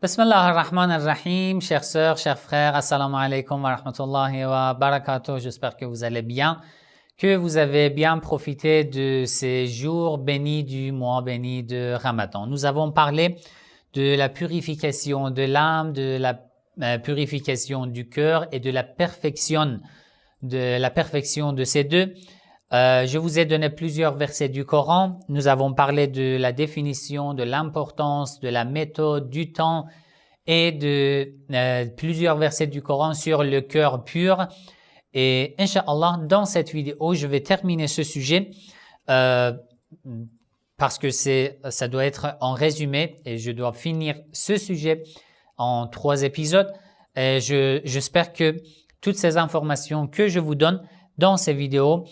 Bismillah ar-Rahman ar-Rahim, chères sœurs, chers frères, assalamu alaikum wa rahmatullahi wa barakatuh. J'espère que vous allez bien, que vous avez bien profité de ces jours bénis du mois béni de Ramadan. Nous avons parlé de la purification de l'âme, de la purification du cœur et de la perfection de ces deux. Je vous ai donné plusieurs versets du Coran. Nous avons parlé de la définition, de l'importance, de la méthode, du temps et de plusieurs versets du Coran sur le cœur pur. Et Inch'Allah, dans cette vidéo, je vais terminer ce sujet parce que ça doit être en résumé et je dois finir ce sujet en 3 épisodes. Et j'espère que toutes ces informations que je vous donne dans ces vidéos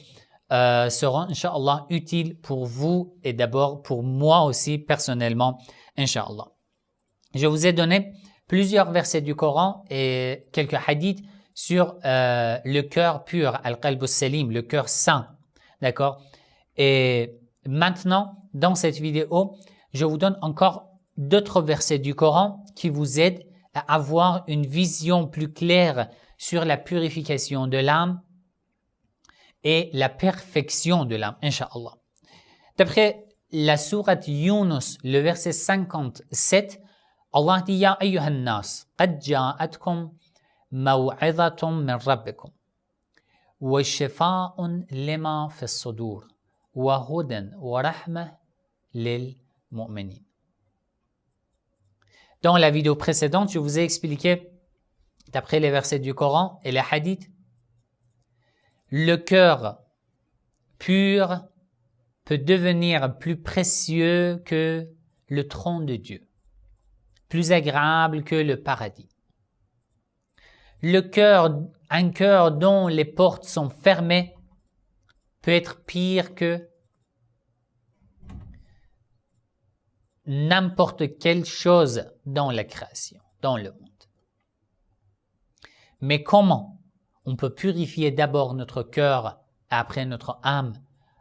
seront, Inch'Allah, utiles pour vous et d'abord pour moi aussi personnellement, Inch'Allah. Je vous ai donné plusieurs versets du Coran et quelques hadiths sur le cœur pur, al-qalb salim, le cœur saint, d'accord? Et maintenant, dans cette vidéo, je vous donne encore d'autres versets du Coran qui vous aident à avoir une vision plus claire sur la purification de l'âme et la perfection de l'âme, Inch'Allah. D'après la sourate Yunus, le verset 57, Allah dit « Ya ayyuhan nas, qad ja'atkum maw'izatun min rabbikum, wa shifa'un lima fi as-sudur, wa hudan wa rahmah lil mu'minin » Dans la vidéo précédente, je vous ai expliqué, d'après les versets du Coran et les hadiths, le cœur pur peut devenir plus précieux que le trône de Dieu, plus agréable que le paradis. Un cœur dont les portes sont fermées peut être pire que n'importe quelle chose dans la création, dans le monde. Mais comment on peut purifier d'abord notre cœur et après notre âme?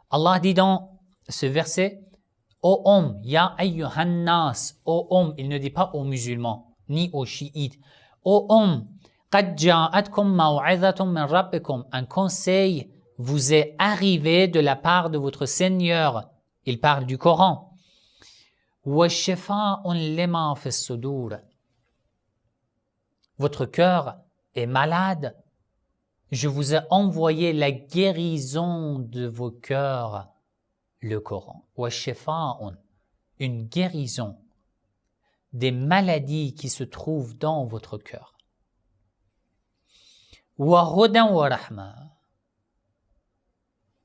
Allah dit dans ce verset, ô homme, ya ayyuhan nas, ô homme, il ne dit pas aux musulmans, ni aux chiites, ô homme, qad ja'atkum maw'izatun min rabbikum, un conseil vous est arrivé de la part de votre Seigneur. Il parle du Coran. Wa shifa'un lima fi as-sudur. Votre cœur est malade. Je vous ai envoyé la guérison de vos cœurs, le Coran. Wa shifa'un, une guérison des maladies qui se trouvent dans votre cœur. Wa hudan wa rahmah.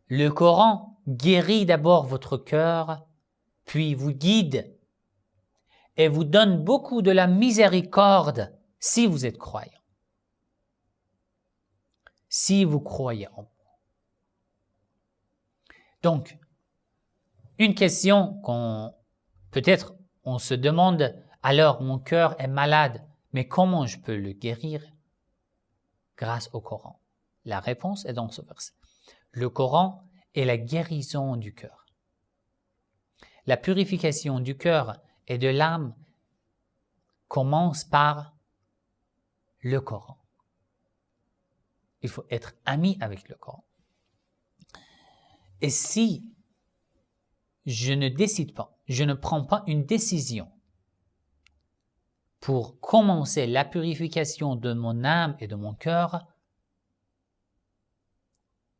Le Coran guérit d'abord votre cœur, puis vous guide et vous donne beaucoup de la miséricorde si vous êtes croyant. Si vous croyez en moi. Donc, une question peut-être on se demande, alors mon cœur est malade, mais comment je peux le guérir? Grâce au Coran. La réponse est dans ce verset. Le Coran est la guérison du cœur. La purification du cœur et de l'âme commence par le Coran. Il faut être ami avec le Coran. Et si je ne décide pas, je ne prends pas une décision pour commencer la purification de mon âme et de mon cœur,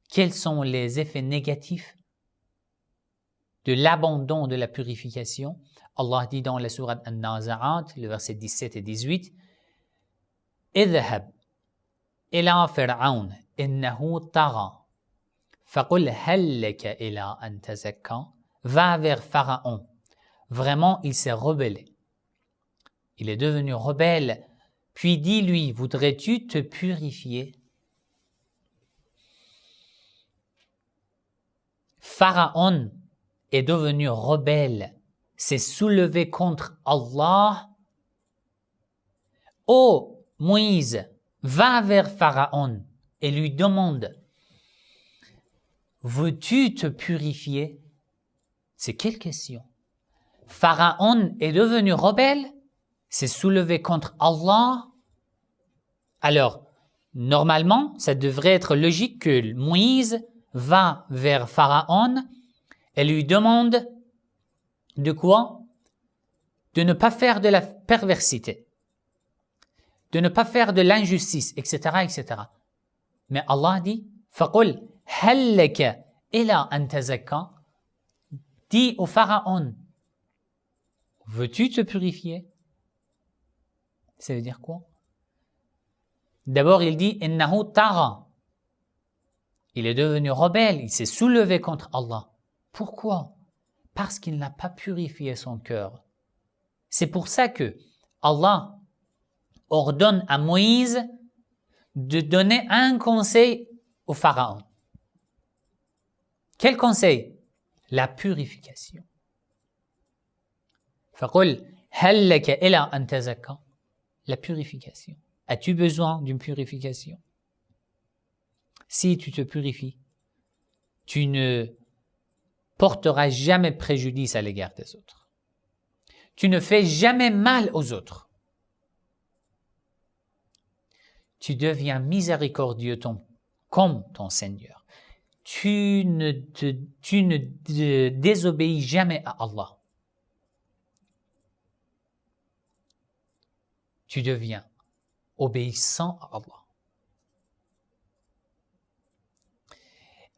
quels sont les effets négatifs de l'abandon de la purification? Allah dit dans la sourate An-Nazi'at, le verset 17 et 18, « Idhab إلى فرعون إنه طغى فقل هل لك إلى أن تزكى » Va vers Pharaon. Vraiment, il s'est rebellé. Il est devenu rebelle. Puis dis-lui, voudrais-tu te purifier? Pharaon est devenu rebelle, s'est soulevé contre Allah. Ô Moïse, va vers Pharaon et lui demande, veux-tu te purifier? C'est quelle question? Pharaon est devenu rebelle? s'est soulevé contre Allah, alors, normalement, ça devrait être logique que Moïse va vers Pharaon et lui demande de quoi? De ne pas faire de la perversité, de ne pas faire de l'injustice, etc., etc. Mais Allah dit, فَقُلْ هَلْ لَكَ إِلَىٰ أَن تَزَكَّىٰ. Dis au Pharaon, veux-tu te purifier? Ça veut dire quoi? D'abord, il dit, إِنَّهُ طَغَىٰ. Il est devenu rebelle, il s'est soulevé contre Allah. Pourquoi? Parce qu'il n'a pas purifié son cœur. C'est pour ça que Allah ordonne à Moïse de donner un conseil au Pharaon. Quel conseil? La purification. فَقُلْ هَلْ لَكَ إِلَىٰ أَن تَزَكَّىٰ. La purification. As-tu besoin d'une purification? Si tu te purifies, tu ne porteras jamais préjudice à l'égard des autres. Tu ne fais jamais mal aux autres. Tu deviens miséricordieux comme ton Seigneur. Tu ne désobéis jamais à Allah. Tu deviens obéissant à Allah.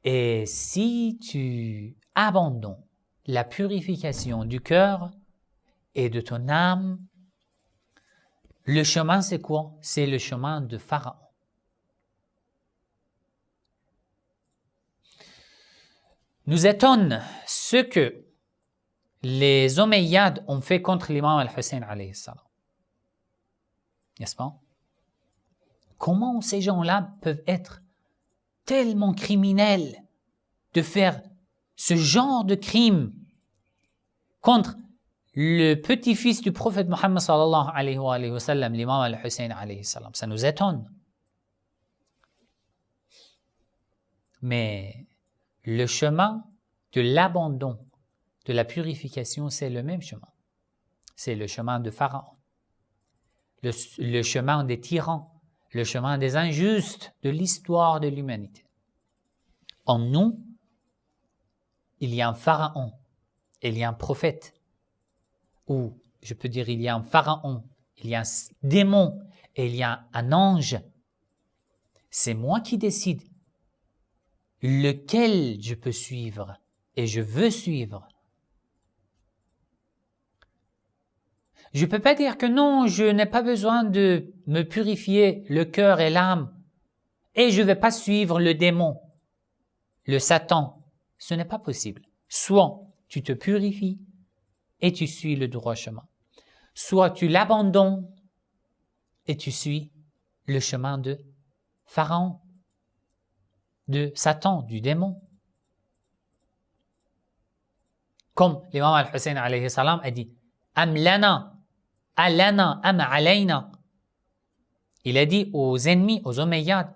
Et si tu abandonnes la purification du cœur et de ton âme, le chemin c'est quoi? C'est le chemin de Pharaon. Nous étonne ce que les Omeyyades ont fait contre l'imam al-Hussein alayhi salam. N'est-ce pas? Comment ces gens-là peuvent être tellement criminels de faire ce genre de crime contre le petit-fils du prophète Mohammed sallallahu alayhi wa sallam, l'imam al-Hussein alayhi salam. Ça nous étonne. Mais le chemin de l'abandon, de la purification, c'est le même chemin. C'est le chemin de Pharaon, le chemin des tyrans, le chemin des injustes de l'histoire de l'humanité. En nous, il y a un Pharaon, il y a un prophète, ou je peux dire il y a un Pharaon, il y a un démon et il y a un ange. C'est moi qui décide lequel je peux suivre et je veux suivre. Je ne peux pas dire que non, je n'ai pas besoin de me purifier le cœur et l'âme et je ne vais pas suivre le démon, le Satan. Ce n'est pas possible. Soit tu te purifies et tu suis le droit chemin, soit tu l'abandonnes et tu suis le chemin de Pharaon, de Satan, du démon. Comme l'imam al-Hussein alayhi salam a dit, Am lana, alana, am alayna. Il a dit aux ennemis, aux Omeyyades,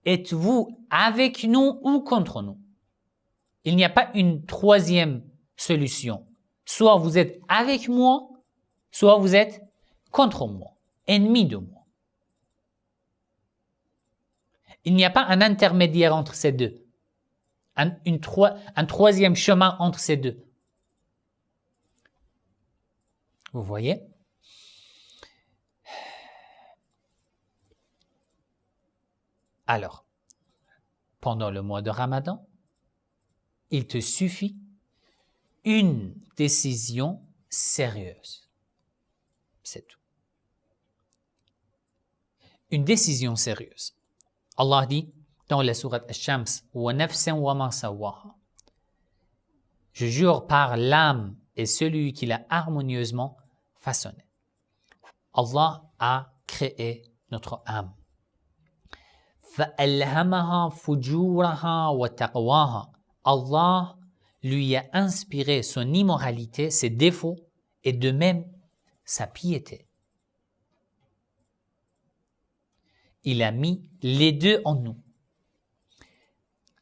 êtes-vous avec nous ou contre nous? Il n'y a pas une troisième solution. Soit vous êtes avec moi, soit vous êtes contre moi, ennemi de moi. Il n'y a pas un intermédiaire entre ces deux, un troisième chemin entre ces deux. Vous voyez? Alors, pendant le mois de Ramadan, il te suffit une décision sérieuse. C'est tout. Une décision sérieuse. Allah dit dans la sourate Ash-Shams, wa nafsan wa ma sawaha. Je jure par l'âme et celui qui l'a harmonieusement façonné. Allah a créé notre âme. فَأَلْهَمَهَا فُجُورَهَا وَتَقْوَاهَا. Allah lui a inspiré son immoralité, ses défauts, et de même sa piété. Il a mis les deux en nous.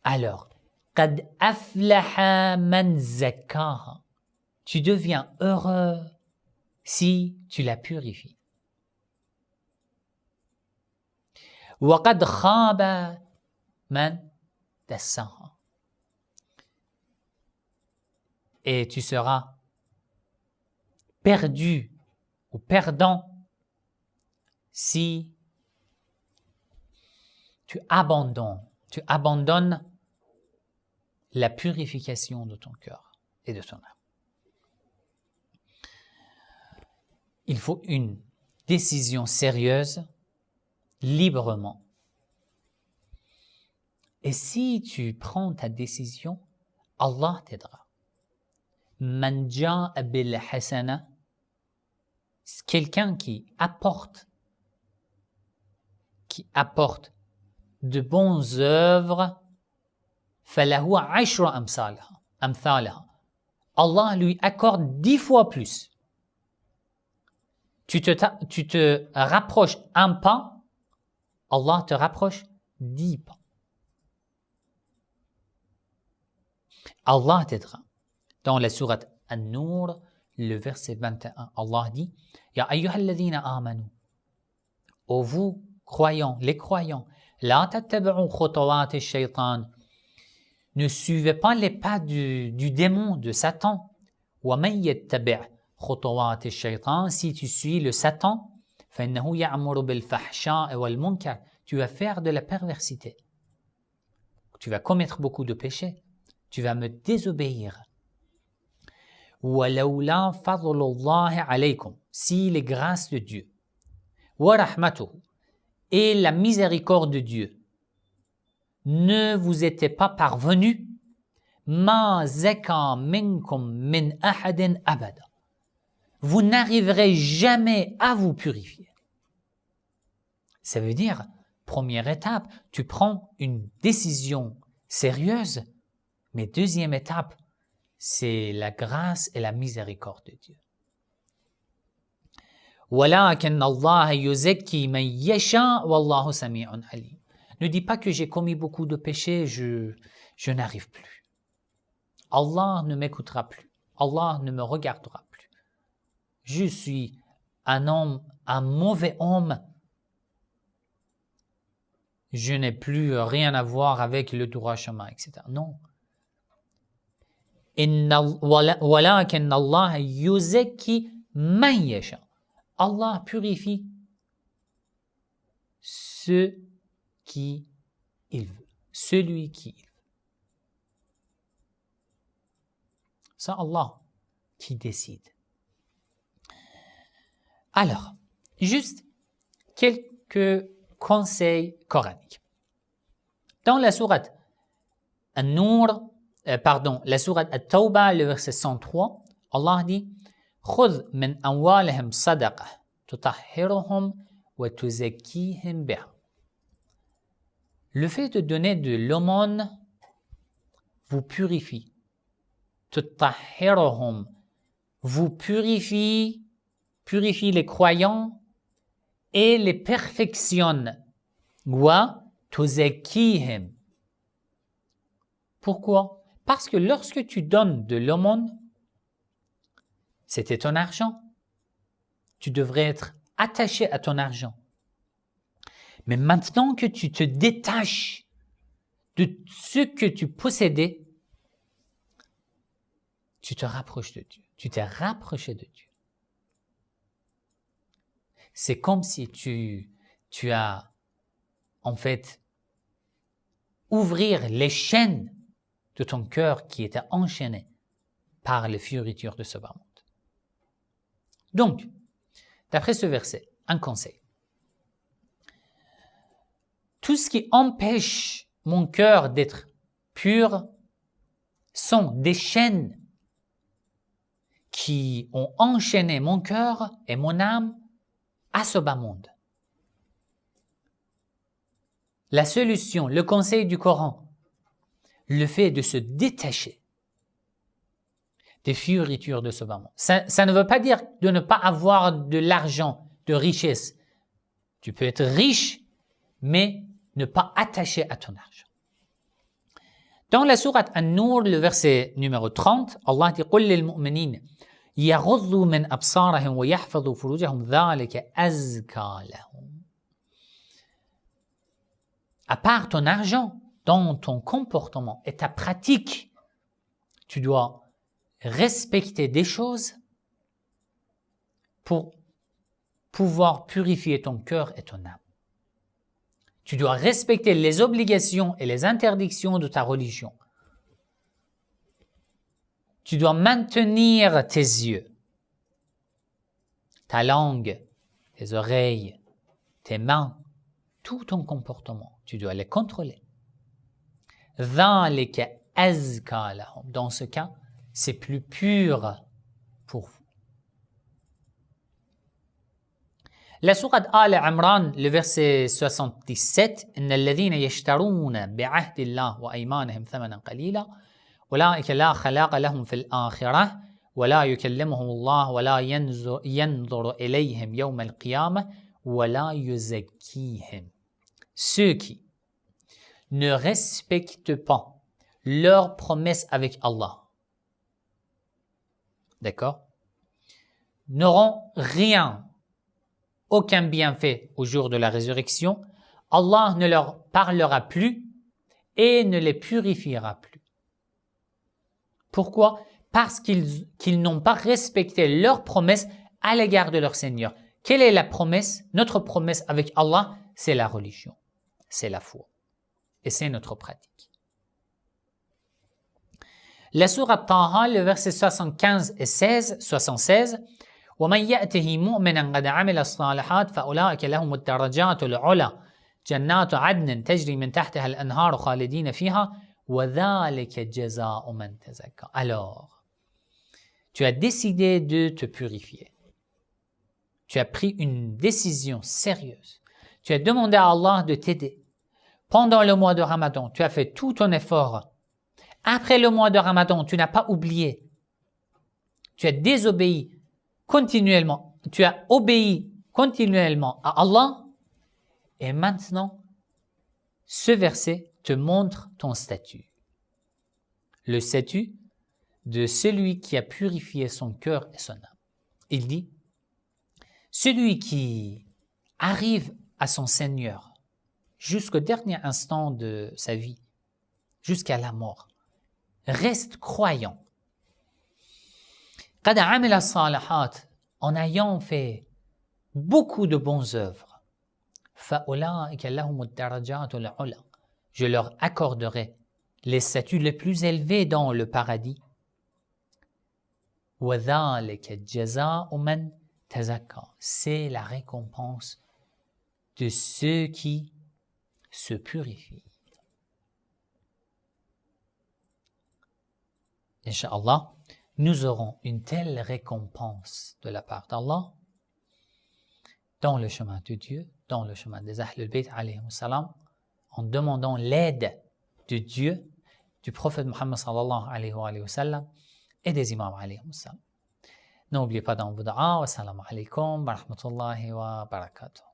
Alors, قَدْ أَفْلَحَ مَنْ زَكَّاهَا. Tu deviens heureux si tu la purifies. وَقَدْ خَابَ مَنْ دَسَّاهَا. Et tu seras perdu ou perdant si tu abandonnes la purification de ton cœur et de ton âme. Il faut une décision sérieuse, librement. Et si tu prends ta décision, Allah t'aidera. Man ja'a bil hasana, quelqu'un qui apporte de bonnes œuvres, falahu ashra amthalaha. Allah lui accorde 10 fois plus. Tu te rapproches un pas, Allah te rapproche 10 pas. Allah t'aidera. Dans la sourate An-Nur, le verset 21, Allah dit « Ya ayyuhalladhina amanu » Ô vous, croyants, les croyants, « La tattabi'u khutawati shaytan » Ne suivez pas les pas du démon, de Satan. « Wa man yattabi' khutawati shaytan » Si tu suis le Satan, « Fa-innahu ya'muru bil-fahsha'i wal-munkar » Tu vas faire de la perversité. Tu vas commettre beaucoup de péchés. Tu vas me désobéir. وَلَوْلَا فَضْلُ اللَّهِ عَلَيْكُمْ Si les grâces de Dieu, وَرَحْمَتُهُ et la miséricorde de Dieu ne vous étaient pas parvenues, مَا زَكَى مِنْكُمْ مِنْ أَحَدٍ أَبَدًا Vous n'arriverez jamais à vous purifier. Ça veut dire, première étape, tu prends une décision sérieuse, mais deuxième étape, c'est la grâce et la miséricorde de Dieu. وَلَكِنَّ اللَّهَ يُزَكِّي مَن يَشَاءُ وَاللَّهُ سَمِيعٌ عَلِيمٌ Ne dis pas que j'ai commis beaucoup de péchés, je n'arrive plus. Allah ne m'écoutera plus. Allah ne me regardera plus. Je suis un mauvais homme. Je n'ai plus rien à voir avec le droit chemin, etc. Non. وَلَكِنَّ اللَّهَ يُزَكِّي مَن يَشَاءُ Allah purifie ce qui il veut, celui qui il veut. C'est Allah qui décide. Alors, juste quelques conseils coraniques. Dans la sourate An-Nur, la sourate At-Tawbah, le verset 103, Allah dit خُذْ مِنْ أَمْوَالِهِمْ صَدَقَةً تُطَهِّرُهُمْ وَتُزَكِّيهِمْ بِهَا. Le fait de donner de l'aumône vous purifie. تُطَهِّرُهُمْ vous purifie les croyants et les perfectionne. وَتُزَكِّيهِمْ. Pourquoi? Parce que lorsque tu donnes de l'aumône, c'était ton argent. Tu devrais être attaché à ton argent. Mais maintenant que tu te détaches de ce que tu possédais, tu te rapproches de Dieu. Tu t'es rapproché de Dieu. C'est comme si tu as, en fait, ouvrir les chaînes de ton cœur qui étaient enchaînées par les fioritures de ce bas monde. Donc, d'après ce verset, un conseil. Tout ce qui empêche mon cœur d'être pur sont des chaînes qui ont enchaîné mon cœur et mon âme à ce bas monde. La solution, le conseil du Coran, le fait de se détacher des fioritures de ce bas monde. Ça ne veut pas dire de ne pas avoir de l'argent, de richesse. Tu peux être riche, mais ne pas attacher à ton argent. Dans la sourate An-Nur, le verset numéro 30, Allah dit « قُلْ لِلْمُؤْمِنِينَ يغضوا من أبصارهم ويحفظوا فروجهم ذلك أزكى لهم. À part ton argent, dans ton comportement et ta pratique, tu dois respecter des choses pour pouvoir purifier ton cœur et ton âme. Tu dois respecter les obligations et les interdictions de ta religion. Tu dois maintenir tes yeux, ta langue, tes oreilles, tes mains, tout ton comportement. Tu dois les contrôler. ذَلِكَ أَزْكَى لَهُمْ. Dans ce cas, c'est plus pur pour vous. La sourate Al Imran, le verset 77, إن الذين يشترون بعهد الله وأيمانهم ثمنا قليلا أولئك لا خلاق لهم في الآخرة ولا يكلمهم الله ولا ينظر إليهم يوم القيامة ولا يزكيهم. Ceux qui ne respectent pas leur promesse avec Allah, d'accord, n'auront rien, aucun bienfait au jour de la résurrection. Allah ne leur parlera plus et ne les purifiera plus. Pourquoi? Parce qu'ils n'ont pas respecté leur promesse à l'égard de leur Seigneur. Quelle est la promesse? Notre promesse avec Allah, c'est la religion, c'est la foi. Et c'est notre pratique. La sourate Taha, le verset 75 et 76, وَمَنْ يَأْتِهِ مُؤْمِنًا قَدْ عَمِلَ الصَّالِحَاتِ فَأُولَٰئِكَ لَهُمُ الدَّرَجَاتُ الْعُلَى جَنَّاتُ عَدْنٍ تَجْرِي مِنْ تَحْتِهَا الْأَنْهَارُ خَالِدِينَ فِيهَا وَذَلِكَ جَزَاءُ مَنْ تَزَكَّىٰ. Alors, tu as décidé de te purifier. Tu as pris une décision sérieuse. Tu as demandé à Allah de t'aider. Pendant le mois de Ramadan, tu as fait tout ton effort. Après le mois de Ramadan, tu n'as pas oublié. Tu as désobéi continuellement. Tu as obéi continuellement à Allah. Et maintenant, ce verset te montre ton statut. Le statut de celui qui a purifié son cœur et son âme. Il dit, celui qui arrive à son Seigneur jusqu'au dernier instant de sa vie, jusqu'à la mort, reste croyant. قَدْ عَمِلَ الصَّالِحَاتِ, en ayant fait beaucoup de bonnes œuvres, فَأُولَٰئِكَ لَهُمُ الدَّرَجَاتُ الْعُلَى, je leur accorderai les statuts les plus élevés dans le paradis. وَذَلِكَ جَزَاءُ مَنْ تَزَكَّىٰ, c'est la récompense de ceux qui se purifient. Inch'Allah, nous aurons une telle récompense de la part d'Allah dans le chemin de Dieu, dans le chemin des Ahlul Bayt alayhimu salam, en demandant l'aide de Dieu, du prophète Muhammad sallallahu alayhi wa sallam et des imams alayhimu salam. N'oubliez pas dans vos du'a. Wassalamu alaykum wa rahmatullahi wa barakatuh.